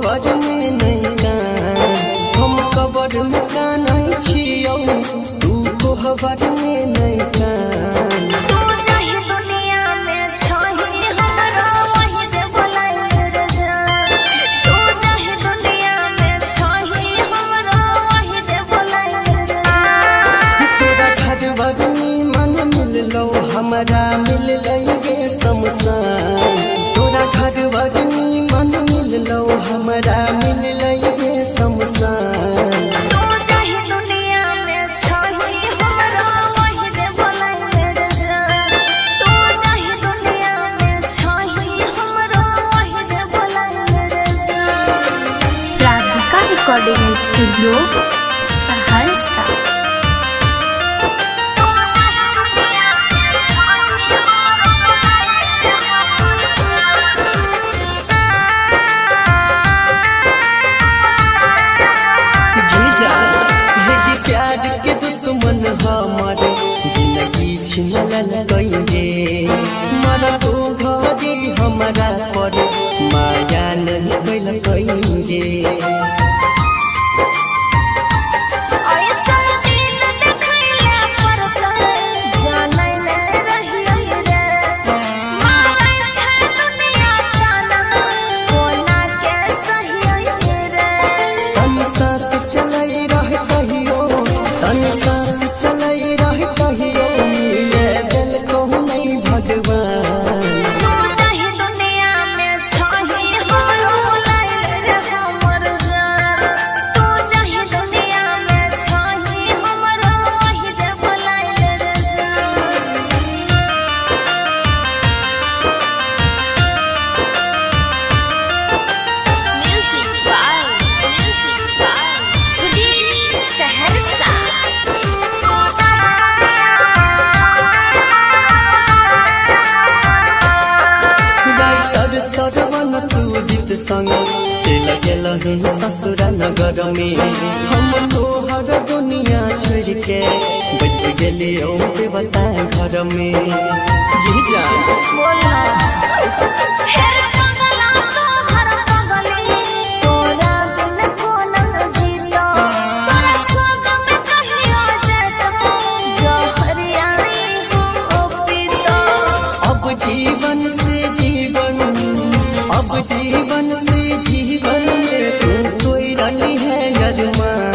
कबर में नहीं कान हम कबर में कानै छियौ तू कोहबर में नहीं कान तू चाहे दुनिया में छही हमरा वही जे बोलाइल रे जान तू चाहे दुनिया में छही हमरा वही जे बोलाइल रे जान तोरा घर बरनी मन मिललो हमरा मिल गे शमशान तोरा घर बरनी मन मिललो हमरा मिल गे शमशान तू चाहे दुनिया में छही हमरा वही जे बोलाइल रे जान तू चाहे दुनिया में छही हमरा वही जे बोलाइल रे जान। Radhika recording studio Saharsa. प्यार के दुश्मन हमर जिंदगी छिनल गइले मरतो घड़ी हमरा पर माया नहीं कैल कइले ऐसा दिन देखैला परता जानै नै रहियै रे मारै छै दुनिया ताना कोना के सहियै रे तनी सांस चलै रह कहियो तनी सांस चलै रह कहियो मिले दिल कहूँ नहीं भगवान तू चाहे दुनिया में छही हमरो लाइल रे हमर जान तू चाहे दुनिया में छही हमरो वही जे बोलाइल रे जान। Music by Sudeep Saharsa. Writer Sarvan Sujit संग चल गेलही ससुर नगर में हम तोहर दुनिया छोड़ के बस गेलियो देवता घर में गिजा बोला हे पगला तोहर पगली तोरा बिन कोना जीतो तोरा सोग में कहियो जेतो जहरियाई हम ओ पीतो अब जीवन से जीवन में तू कोई रली है अरमान